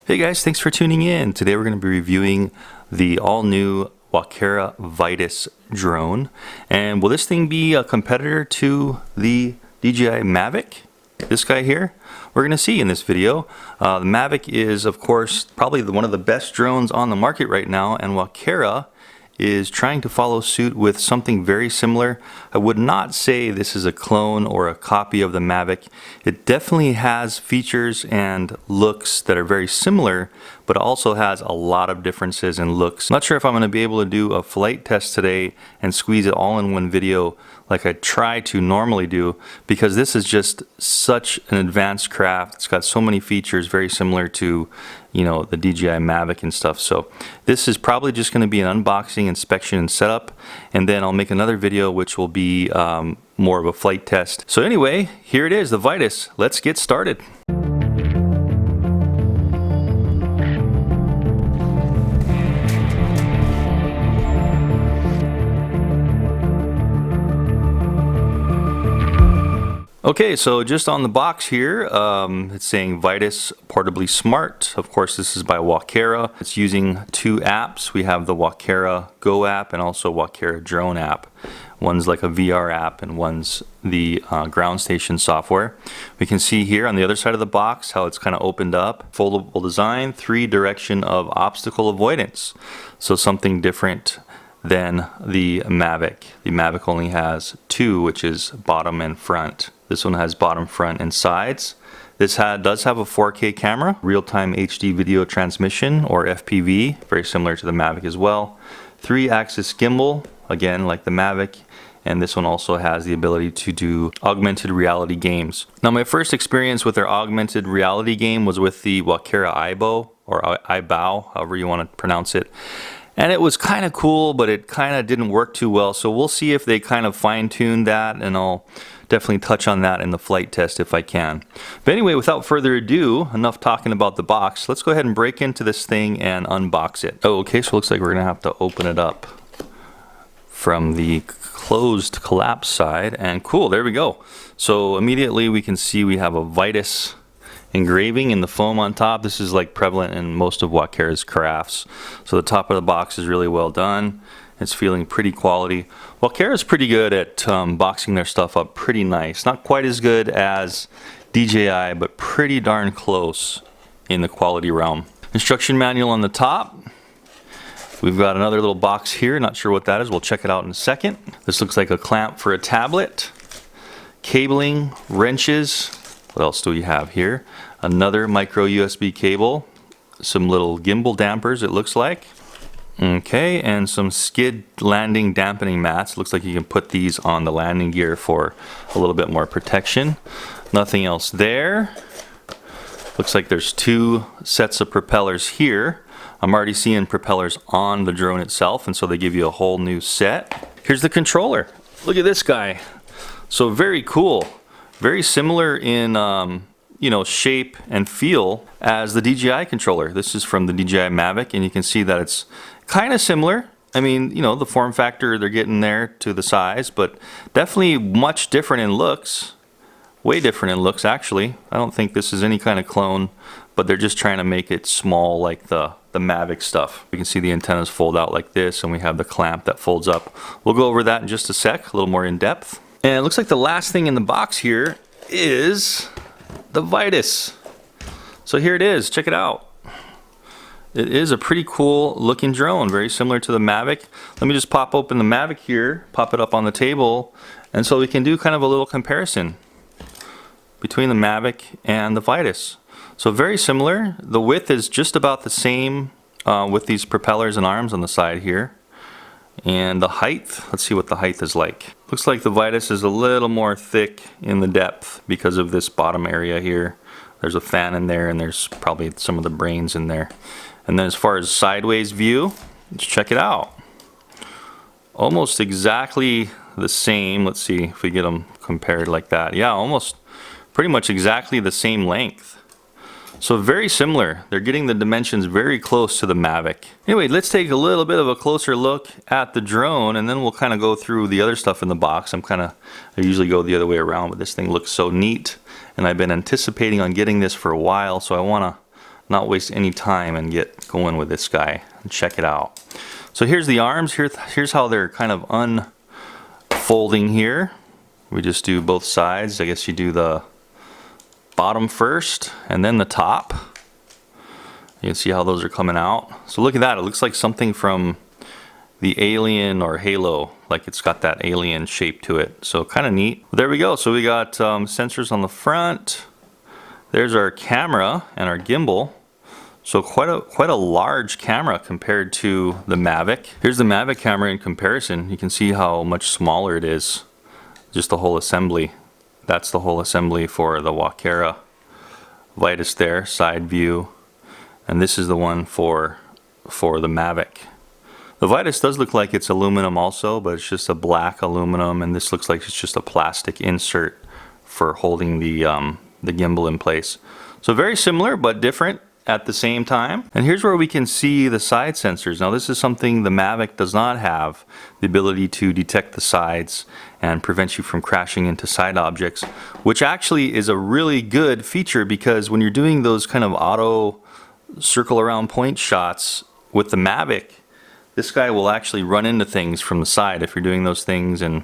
Hey guys, thanks for tuning in. Today we're going to be reviewing the all-new WALKERA VITUS drone. And will this thing be a competitor to the DJI MAVIC? This guy here? We're going to see in this video. The MAVIC is, of course, probably one of the best drones on the market right now, and WALKERA is trying to follow suit with something very similar. I would not say this is a clone or a copy of the MAVIC. It definitely has features and looks that are very similar, but also has a lot of differences in looks. I'm not sure if I'm going to be able to do a flight test today and squeeze it all in one video like I try to normally do, because this is just such an advanced craft. It's got so many features very similar to, you know, the DJI MAVIC and stuff. So this is probably just going to be an unboxing, inspection, and setup, and then I'll make another video which will be more of a flight test. So anyway, here it is, the VITUS. Let's get started. Okay, so just on the box here, it's saying VITUS Portably Smart. Of course, this is by WALKERA. It's using two apps. We have the WALKERA Go app and also WALKERA Drone app. One's like a VR app and one's the ground station software. We can see here on the other side of the box how it's kind of opened up. Foldable design, 3-direction of obstacle avoidance. So something different than the MAVIC. The MAVIC only has 2, which is bottom and front. This one has bottom, front, and sides. This does have a 4K camera, real-time HD video transmission, or FPV, very similar to the MAVIC as well. 3-axis gimbal, again like the MAVIC, and this one also has the ability to do augmented reality games. Now, my first experience with their augmented reality game was with the WALKERA IBO, or IBOW, however you want to pronounce it. And it was kind of cool, but it kind of didn't work too well. So we'll see if they kind of fine-tune that, and I'll definitely touch on that in the flight test if I can. But anyway, without further ado, enough talking about the box. Let's go ahead and break into this thing and unbox it. Oh, okay, so it looks like we're gonna have to open it up from the closed collapse side. And cool, there we go. So immediately we can see we have a VITUS engraving in the foam on top. This is like prevalent in most of WALKERA's crafts. So the top of the box is really well done. It's feeling pretty quality. WALKERA is pretty good at boxing their stuff up pretty nice. Not quite as good as DJI, but pretty darn close in the quality realm. Instruction manual on the top. We've got another little box here. Not sure what that is. We'll check it out in a second. This looks like a clamp for a tablet. Cabling, wrenches. What else do we have here? Another micro USB cable. Some little gimbal dampers, it looks like. Okay, and some skid landing dampening mats. Looks like you can put these on the landing gear for a little bit more protection. Nothing else there. Looks like there's 2 sets of propellers here. I'm already seeing propellers on the drone itself, and so they give you a whole new set. Here's the controller. Look at this guy. So very cool. Very similar in you know, shape and feel as the DJI controller. This is from the DJI MAVIC, and you can see that it's kind of similar. I mean, you know, the form factor, they're getting there to the size, but definitely much different in looks. Way different in looks, actually. I don't think this is any kind of clone, but they're just trying to make it small like the MAVIC stuff. You can see the antennas fold out like this, and we have the clamp that folds up. We'll go over that in just a sec, a little more in depth. And it looks like the last thing in the box here is the VITUS. So here it is, check it out. It is a pretty cool looking drone, very similar to the MAVIC. Let me just pop open the MAVIC here, pop it up on the table, and so we can do kind of a little comparison between the MAVIC and the VITUS. So very similar. The width is just about the same with these propellers and arms on the side here. And the height, let's see what the height is like. Looks like the VITUS is a little more thick in the depth because of this bottom area here. There's a fan in there, and there's probably some of the brains in there. And then as far as sideways view, let's check it out. Almost exactly the same. Let's see if we get them compared like that. Yeah, almost pretty much exactly the same length. So very similar. They're getting the dimensions very close to the MAVIC. Anyway, let's take a little bit of a closer look at the drone, and then we'll kind of go through the other stuff in the box. I usually go the other way around, but this thing looks so neat, and I've been anticipating on getting this for a while, so I want to not waste any time and get going with this guy and check it out. So here's the arms. Here's how they're kind of unfolding here. We just do both sides. I guess you do the bottom first and then the top. You can see how those are coming out. So look at that. It looks like something from the Alien or Halo, like it's got that alien shape to it. So kind of neat. There we go. So we got sensors on the front. There's our camera and our gimbal. So quite a large camera compared to the Mavic. Here's the Mavic camera in comparison. You can see how much smaller it is. Just the whole assembly. That's the whole assembly for the WALKERA VITUS there, side view. And this is the one for the Mavic. The VITUS does look like it's aluminum also, but it's just a black aluminum, and this looks like it's just a plastic insert for holding the gimbal in place. So very similar but different at the same time. And here's where we can see the side sensors. Now this is something the Mavic does not have, the ability to detect the sides and prevent you from crashing into side objects, which actually is a really good feature, because when you're doing those kind of auto circle around point shots with the Mavic, this guy will actually run into things from the side. If you're doing those things and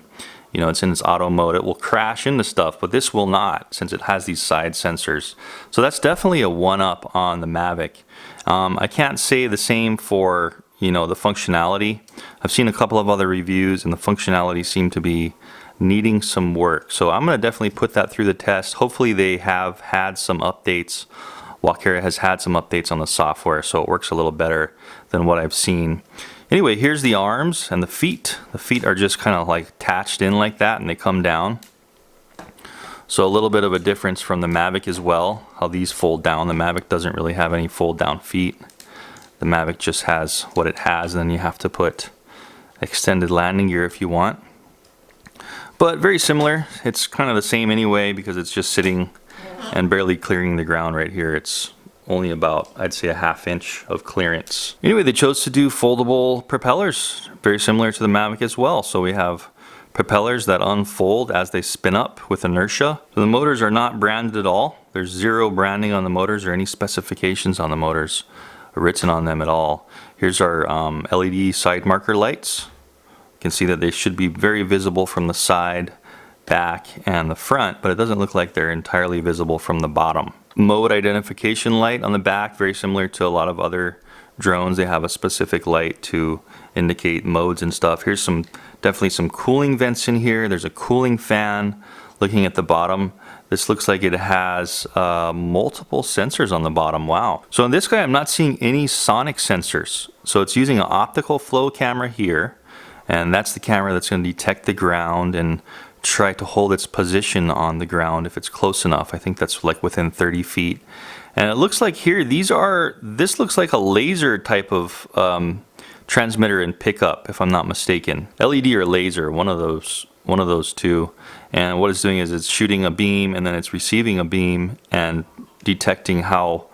you know it's in its auto mode, it will crash into stuff, but this will not, since it has these side sensors. So that's definitely a one-up on the Mavic. I can't say the same for the functionality. I've seen a couple of other reviews and the functionality seemed to be needing some work. So I'm going to definitely put that through the test. Hopefully they have had some updates. WALKERA has had some updates on the software, so it works a little better than what I've seen. Anyway, here's the arms and the feet. The feet are just kind of like attached in like that, and they come down. So a little bit of a difference from the Mavic as well, how these fold down. The Mavic doesn't really have any fold down feet. The Mavic just has what it has, and then you have to put extended landing gear if you want. But very similar. It's kind of the same anyway, because it's just sitting and barely clearing the ground right here. It's only about, I'd say, a ½ inch of clearance. Anyway, they chose to do foldable propellers, very similar to the Mavic as well. So we have propellers that unfold as they spin up with inertia. So the motors are not branded at all. There's zero branding on the motors or any specifications on the motors written on them at all. Here's our LED side marker lights. You can see that they should be very visible from the side, back, and the front, but it doesn't look like they're entirely visible from the bottom. Mode identification light on the back, very similar to a lot of other drones. They have a specific light to indicate modes and stuff. Here's definitely some cooling vents in here. There's a cooling fan. Looking at the bottom, this looks like it has multiple sensors on the bottom. Wow. So in this guy, I'm not seeing any sonic sensors. So it's using an optical flow camera here, and that's the camera that's going to detect the ground and try to hold its position on the ground if it's close enough. I think that's like within 30 feet. And it looks like here, this looks like a laser type of transmitter and pickup, if I'm not mistaken. LED or laser, one of those two. And what it's doing is it's shooting a beam, and then it's receiving a beam and detecting how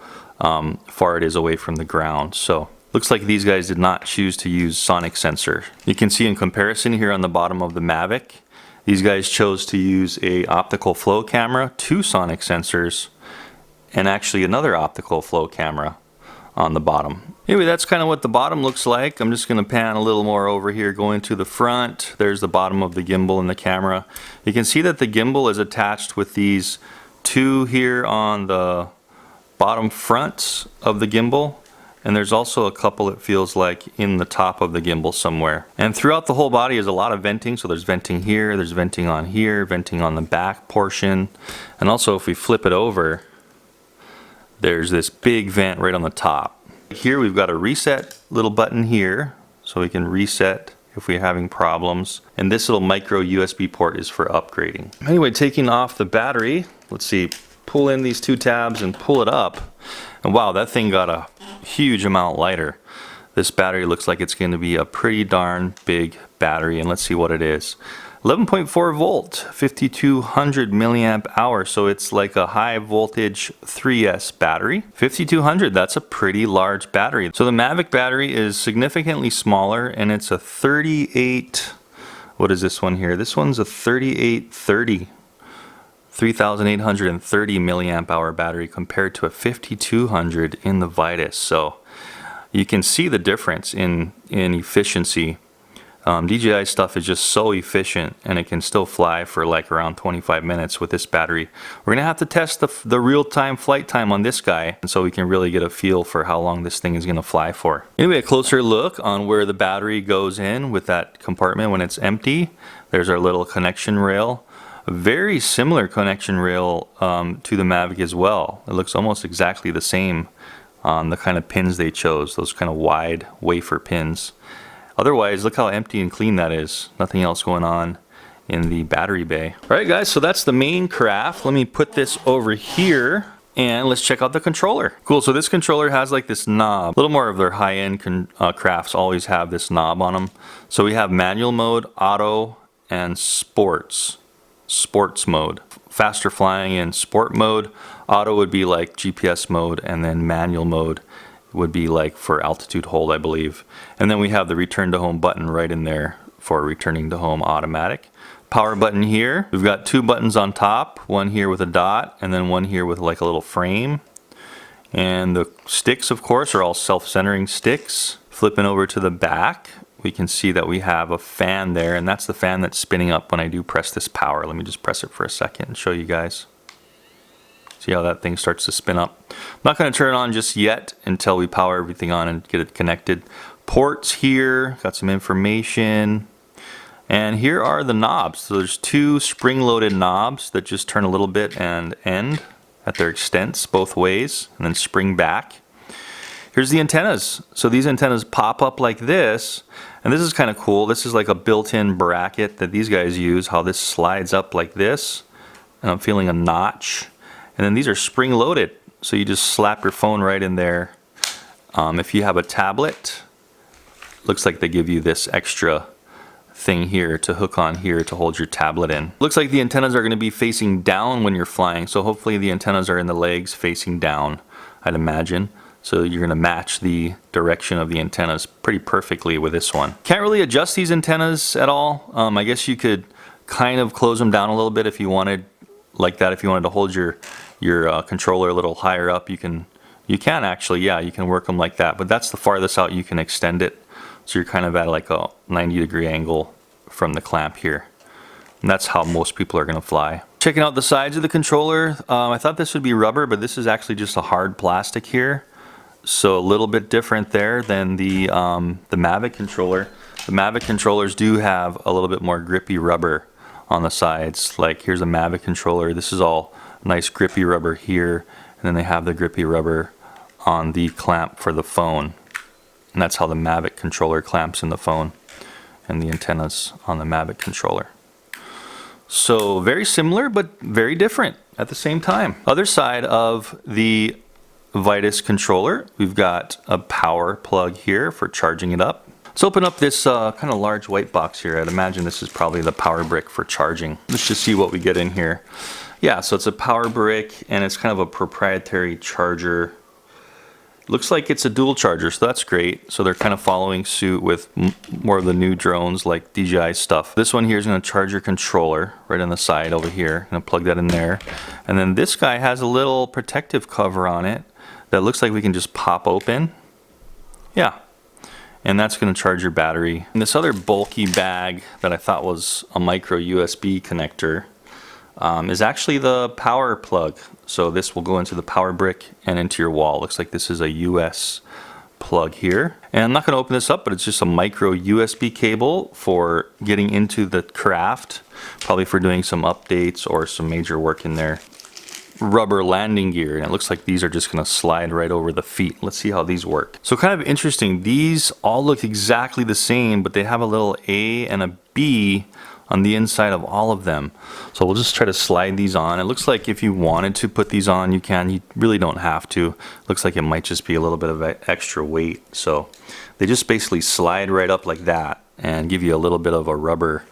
far it is away from the ground. So looks like these guys did not choose to use sonic sensor. You can see in comparison here on the bottom of the Mavic, these guys chose to use a optical flow camera, 2 sonic sensors, and actually another optical flow camera on the bottom. Anyway, that's kind of what the bottom looks like. I'm just going to pan a little more over here, going to the front. There's the bottom of the gimbal and the camera. You can see that the gimbal is attached with these 2 here on the bottom fronts of the gimbal. And there's also a couple, it feels like, in the top of the gimbal somewhere. And throughout the whole body is a lot of venting. So there's venting here, there's venting on here, venting on the back portion. And also if we flip it over, there's this big vent right on the top. Here we've got a reset little button here, so we can reset if we're having problems. And this little micro USB port is for upgrading. Anyway, taking off the battery, let's see, pull in these 2 tabs and pull it up. And wow, that thing got a huge amount lighter. This battery looks like it's going to be a pretty darn big battery, and let's see what it is. 11.4 volt, 5200 milliamp hour, so it's like a high voltage 3S battery. 5200, that's a pretty large battery. So the Mavic battery is significantly smaller, and it's a 38, what is this one here? This one's a 3830. 3,830 milliamp hour battery compared to a 5,200 in the Vitus. So you can see the difference in efficiency. DJI stuff is just so efficient, and it can still fly for like around 25 minutes with this battery. We're gonna have to test the real-time flight time on this guy, and so we can really get a feel for how long this thing is gonna fly for. Anyway, a closer look on where the battery goes in with that compartment when it's empty. There's our little connection rail. A very similar connection rail to the Mavic as well. It looks almost exactly the same on the kind of pins they chose, those kind of wide wafer pins. Otherwise, look how empty and clean that is. Nothing else going on in the battery bay. All right, guys, so that's the main craft. Let me put this over here and let's check out the controller. Cool, so this controller has like this knob. A little more of their high-end crafts always have this knob on them. So we have manual mode, auto, and sports mode. Faster flying in sport mode. Auto would be like GPS mode, and then manual mode would be like for altitude hold, I believe. And then we have the return to home button right in there for returning to home automatic. Power button here. We've got two buttons on top, one here with a dot and then one here with like a little frame. And the sticks, of course, are all self-centering sticks. Flipping over to the back, we can see that we have a fan there, and that's the fan that's spinning up when I do press this power. Let me just press it for a second and show you guys. See how that thing starts to spin up. I'm not going to turn it on just yet until we power everything on and get it connected. Ports here, got some information. And here are the knobs. So there's two spring-loaded knobs that just turn a little bit and end at their extents both ways, and then spring back. Here's the antennas. So these antennas pop up like this, and this is kind of cool. This is like a built-in bracket that these guys use, how this slides up like this, and I'm feeling a notch. And then these are spring-loaded, so you just slap your phone right in there. If you have a tablet, looks like they give you this extra thing here to hook on here to hold your tablet in. Looks like the antennas are going to be facing down when you're flying, so hopefully the antennas are in the legs facing down, I'd imagine. So you're going to match the direction of the antennas pretty perfectly with this one. Can't really adjust these antennas at all. I guess you could kind of close them down a little bit if you wanted, like that. If you wanted to hold your controller a little higher up, you can actually, yeah, you can work them like that. But that's the farthest out you can extend it. So you're kind of at like a 90-degree angle from the clamp here. And that's how most people are going to fly. Checking out the sides of the controller, I thought this would be rubber, but this is actually just a hard plastic here. So a little bit different there than the Mavic controller. The Mavic controllers do have a little bit more grippy rubber on the sides. Like here's a Mavic controller. This is all nice grippy rubber here, and then they have the grippy rubber on the clamp for the phone. And that's how the Mavic controller clamps in the phone, and the antennas on the Mavic controller. So very similar, but very different at the same time. Other side of the Vitus controller, we've got a power plug here for charging it up. Let's open up this kind of large white box here. I'd imagine this is probably the power brick for charging. Let's just see what we get in here. Yeah, so it's a power brick, and it's kind of a proprietary charger. Looks like it's a dual charger, so that's great. So they're kind of following suit with more of the new drones like DJI stuff. This one here is going to charge your controller right on the side over here. I'm going to plug that in there. And then this guy has a little protective cover on it that looks like we can just pop open. Yeah. And that's going to charge your battery. And this other bulky bag that I thought was a micro USB connector is actually the power plug. So this will go into the power brick and into your wall. Looks like this is a US plug here. And I'm not going to open this up, but it's just a micro USB cable for getting into the craft, probably for doing some updates or some major work in there. Rubber landing gear, and it looks like these are just going to slide right over the feet. Let's see how these work. So kind of interesting, these all look exactly the same, but they have a little A and a B on the inside of all of them. So we'll just try to slide these on. It looks like if you wanted to put these on, you can. You really don't have to. Looks like it might just be a little bit of extra weight. So they just basically slide right up like that and give you a little bit of a rubber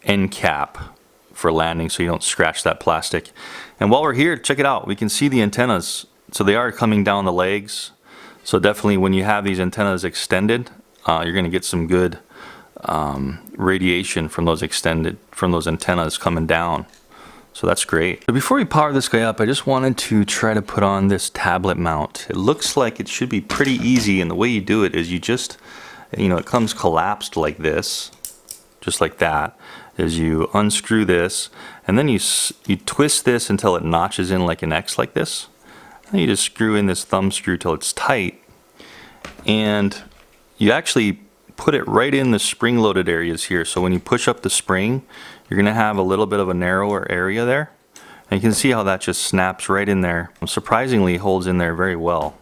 end cap for landing so you don't scratch that plastic. And while we're here, check it out. We can see the antennas. So they are coming down the legs. So definitely when you have these antennas extended, you're going to get some good radiation from those antennas coming down. So that's great. So before we power this guy up, I just wanted to try to put on this tablet mount. It looks like it should be pretty easy, and the way you do it is you just, you know, it comes collapsed like this, just like that, is you unscrew this, and then you twist this until it notches in like an X like this. And you just screw in this thumb screw till it's tight, and you actually put it right in the spring-loaded areas here. So when you push up the spring, you're gonna have a little bit of a narrower area there. And you can see how that just snaps right in there. Surprisingly holds in there very well.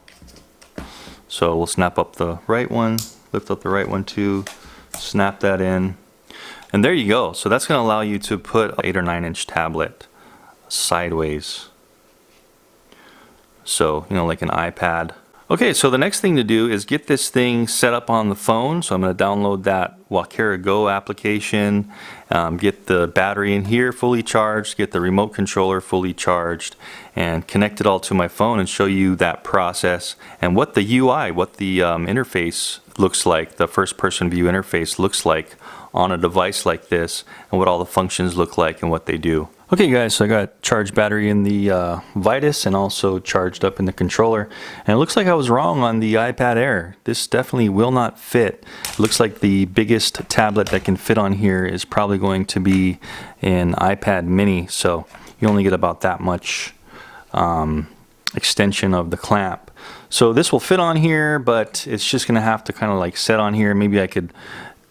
So we'll snap up the right one, lift up the right one too, snap that in. And there you go. So that's gonna allow you to put an 8 or 9 inch tablet sideways. So, you know, like an iPad. Okay, so the next thing to do is get this thing set up on the phone. So I'm going to download that WALKERA Go application, get the battery in here fully charged, get the remote controller fully charged, and connect it all to my phone and show you that process and what the UI, what the interface looks like, the first person view interface looks like on a device like this, and what all the functions look like and what they do. Okay guys, so I got charged battery in the Vitus and also charged up in the controller, and it looks like I was wrong on the iPad Air. This definitely will not fit. It looks like the biggest tablet that can fit on here is probably going to be an iPad mini, so you only get about that much extension of the clamp. So this will fit on here, but it's just gonna have to kind of like set on here. Maybe I could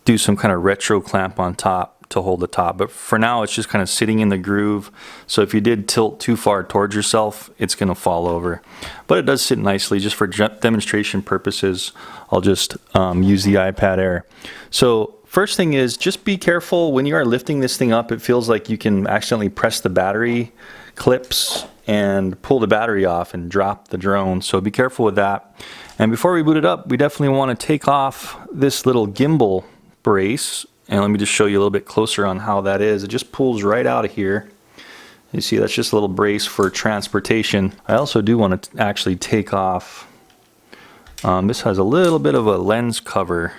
do some kind of retro clamp on top to hold the top, but for now it's just kind of sitting in the groove, so if you did tilt too far towards yourself, it's going to fall over. But it does sit nicely. Just for demonstration purposes, I'll just use the iPad Air. So first thing is, just be careful when you are lifting this thing up. It feels like you can accidentally press the battery clips and pull the battery off and drop the drone, so be careful with that. And before we boot it up, we definitely want to take off this little gimbal brace. And let me just show you a little bit closer on how that is. It just pulls right out of here. You see, that's just a little brace for transportation. I also do want to actually take off, this has a little bit of a lens cover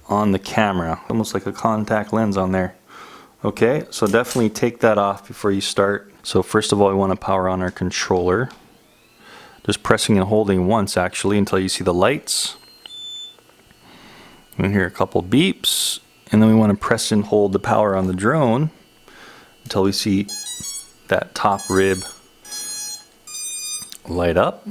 on the camera, almost like a contact lens on there. Okay, so definitely take that off before you start. So first of all, we want to power on our controller. Just pressing and holding once actually until you see the lights. We hear a couple beeps, and then we want to press and hold the power on the drone until we see that top rib light up.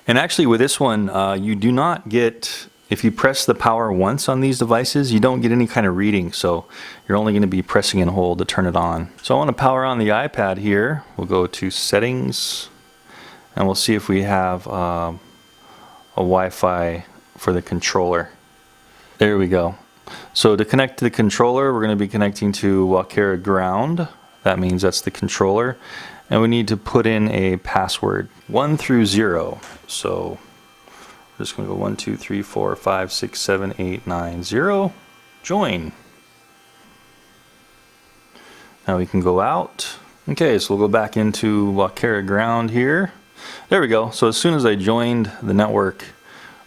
And actually with this one, you do not get, if you press the power once on these devices, you don't get any kind of reading, so you're only going to be pressing and hold to turn it on. So I want to power on the iPad here. We'll go to settings, and we'll see if we have a Wi-Fi for the controller. There we go. So to connect to the controller, we're going to be connecting to WALKERA ground. That means that's the controller, and we need to put in a password 1 through 0. So we're just going to go 1 2 3 4 5 6 7 8 9 0. Join. Now we can go out. Okay, so we'll go back into WALKERA ground here. There we go. So as soon as I joined the network,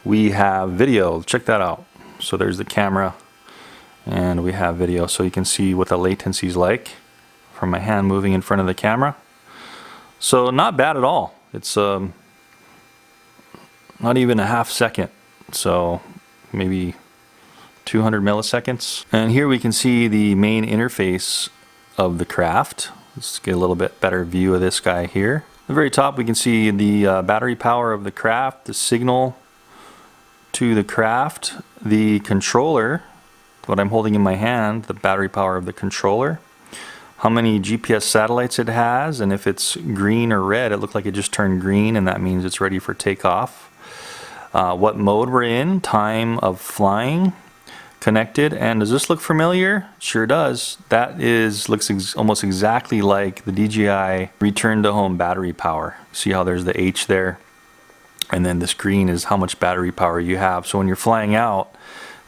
we have video. Check that out. So there's the camera, and we have video, so you can see what the latency is like from my hand moving in front of the camera. So not bad at all. It's not even a half second, so maybe 200 milliseconds. And here we can see the main interface of the craft. Let's get a little bit better view of this guy here. At the very top we can see the battery power of the craft, the signal to the craft, the controller, what I'm holding in my hand, the battery power of the controller, how many GPS satellites it has, and if it's green or red, it looked like it just turned green, and that means it's ready for takeoff. What mode we're in, time of flying, connected, and does this look familiar? Sure does. That looks almost exactly like the DJI return to home battery power. See how there's the H there? And then this green is how much battery power you have. So when you're flying out,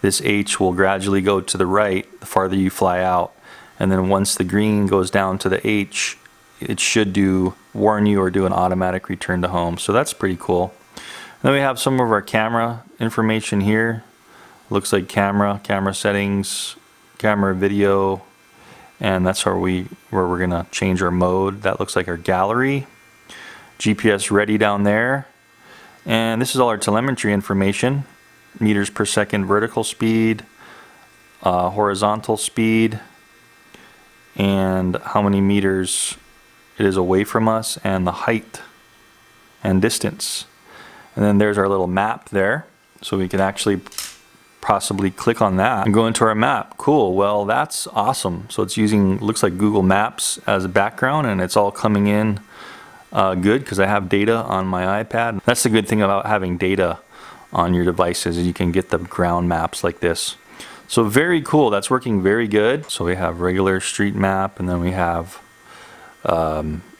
this H will gradually go to the right the farther you fly out. And then once the green goes down to the H, it should warn you or do an automatic return to home. So that's pretty cool. And then we have some of our camera information here. Looks like camera settings, camera video, and that's where we're gonna change our mode. That looks like our gallery. GPS ready down there, and this is all our telemetry information: meters per second vertical speed, horizontal speed, and how many meters it is away from us, and the height and distance. And then there's our little map there, so we can actually possibly click on that and go into our map. Cool. Well, that's awesome. So it's using, looks like Google Maps as a background, and it's all coming in good because I have data on my iPad. That's the good thing about having data on your devices, is you can get the ground maps like this. So very cool. That's working very good. So we have regular street map, and then we have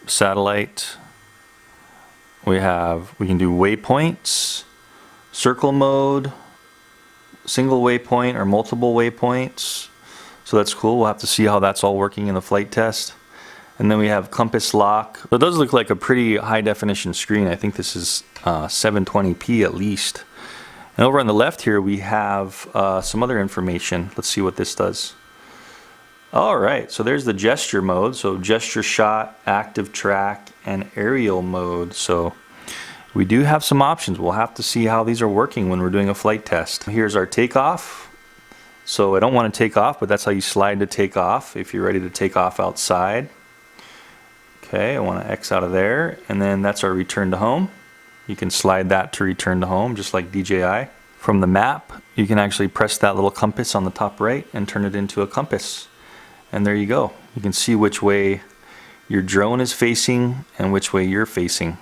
satellite. We can do waypoints, circle mode, single waypoint or multiple waypoints. So that's cool. We'll have to see how that's all working in the flight test. And then we have compass lock. So it does look like a pretty high definition screen. I think this is 720p at least. And over on the left here we have some other information. Let's see what this does. All right, so there's the gesture mode. So gesture shot, active track, and aerial mode. So we do have some options. We'll have to see how these are working when we're doing a flight test. Here's our takeoff. So I don't want to take off, but that's how you slide to take off if you're ready to take off outside. Okay, I want to X out of there, and then that's our return to home. You can slide that to return to home, just like DJI. From the map, you can actually press that little compass on the top right and turn it into a compass. And there you go. You can see which way your drone is facing and which way you're facing,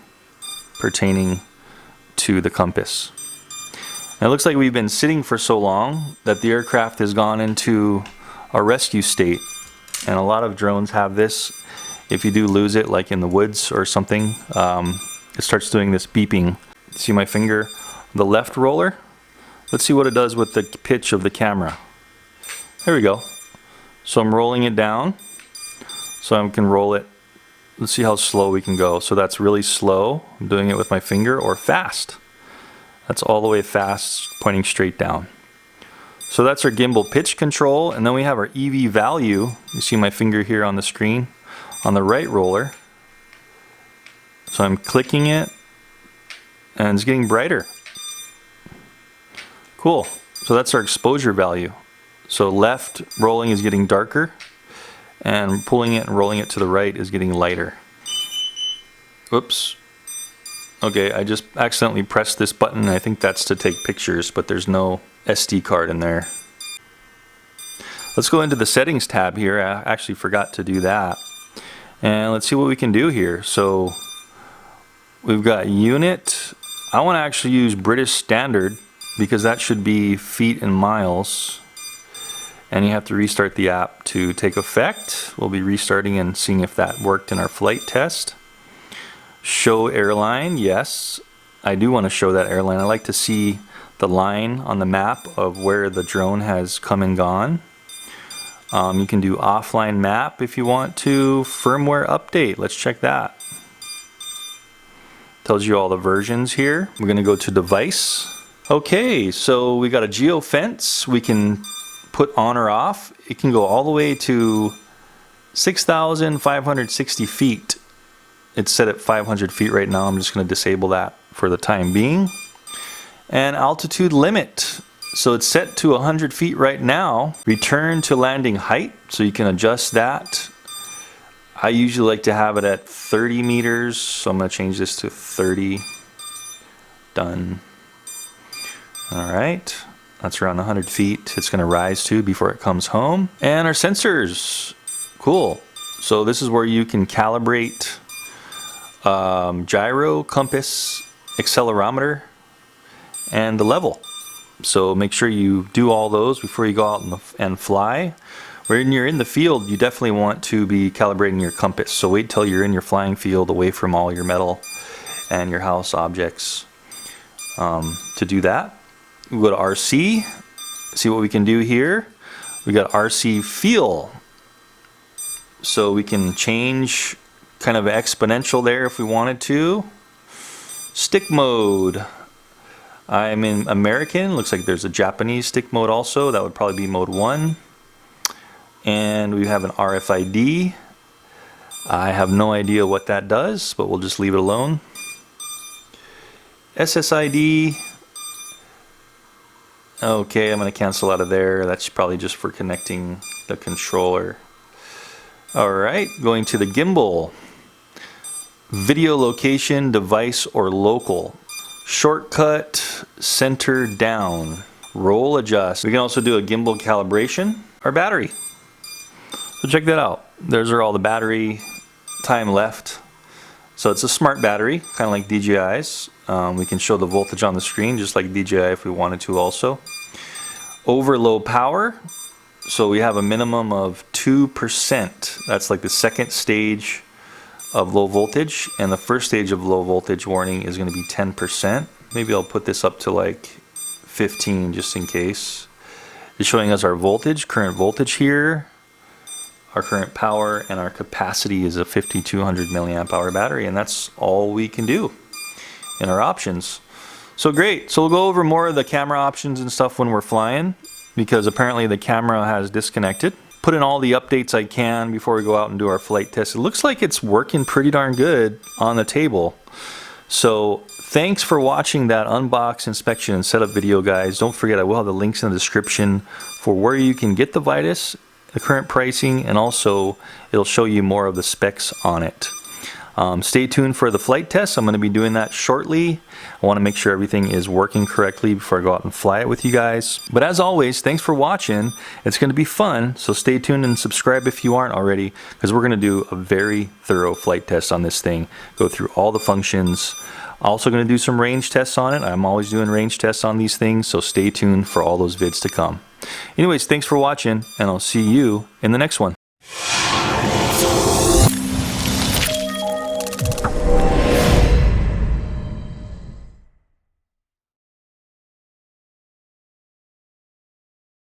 pertaining to the compass. And it looks like we've been sitting for so long that the aircraft has gone into a rescue state. And a lot of drones have this. If you do lose it, like in the woods or something, it starts doing this beeping. See my finger, the left roller? Let's see what it does with the pitch of the camera. There we go. So I'm rolling it down, so I can roll it. Let's see how slow we can go. So that's really slow. I'm doing it with my finger, or fast. That's all the way fast, pointing straight down. So that's our gimbal pitch control, and then we have our EV value. You see my finger here on the screen, on the right roller. So I'm clicking it, and it's getting brighter. Cool. So that's our exposure value. So left rolling is getting darker, and pulling it and rolling it to the right is getting lighter. Oops. Okay, I just accidentally pressed this button. I think that's to take pictures, but there's no SD card in there. Let's go into the settings tab here. I actually forgot to do that. And let's see what we can do here. So we've got unit. I want to actually use British Standard because that should be feet and miles. And you have to restart the app to take effect. We'll be restarting and seeing if that worked in our flight test. Show airline, yes. I do want to show that airline. I like to see the line on the map of where the drone has come and gone. You can do offline map if you want to. Firmware update, let's check that. Tells you all the versions here. We're going to go to device. Okay, so we got a geo fence. We can put on or off. It can go all the way to 6,560 feet. It's set at 500 feet right now. I'm just going to disable that for the time being. And altitude limit. So it's set to 100 feet right now. Return to landing height. So you can adjust that. I usually like to have it at 30 meters. So I'm going to change this to 30. Done. All right. That's around 100 feet it's going to rise to before it comes home. And our sensors. Cool. So this is where you can calibrate gyro, compass, accelerometer, and the level. So make sure you do all those before you go out and fly. When you're in the field, you definitely want to be calibrating your compass. So wait till you're in your flying field away from all your metal and your house objects to do that. We go to RC, see what we can do here. We got RC feel. So we can change kind of exponential there if we wanted to. Stick mode. I'm in American. Looks like there's a Japanese stick mode also. That would probably be mode 1. And we have an RFID. I have no idea what that does, but we'll just leave it alone. SSID. Okay, I'm going to cancel out of there. That's probably just for connecting the controller. Alright, going to the gimbal. Video location, device, or local. Shortcut, center down. Roll adjust. We can also do a gimbal calibration. Our battery. So check that out. Those are all the battery time left. So it's a smart battery, kind of like DJI's. We can show the voltage on the screen just like DJI if we wanted to also. Over low power. So we have a minimum of 2%. That's like the second stage of low voltage, and the first stage of low voltage warning is going to be 10%. Maybe I'll put this up to like 15 just in case. It's showing us our voltage, current voltage here, our current power, and our capacity is a 5200 milliamp hour battery, and that's all we can do in our options. So great. So we'll go over more of the camera options and stuff when we're flying, because apparently the camera has disconnected. Put in all the updates I can before we go out and do our flight test. It looks like it's working pretty darn good on the table. So thanks for watching that unbox, inspection, and setup video, guys. Don't forget, I will have the links in the description for where you can get the Vitus, the current pricing, and also it'll show you more of the specs on it. Stay tuned for the flight test. I'm going to be doing that shortly. I want to make sure everything is working correctly before I go out and fly it with you guys. But as always, thanks for watching. It's going to be fun, so stay tuned and subscribe if you aren't already, because we're going to do a very thorough flight test on this thing. Go through all the functions. Also going to do some range tests on it. I'm always doing range tests on these things, so stay tuned for all those vids to come. Anyways, thanks for watching, and I'll see you in the next one.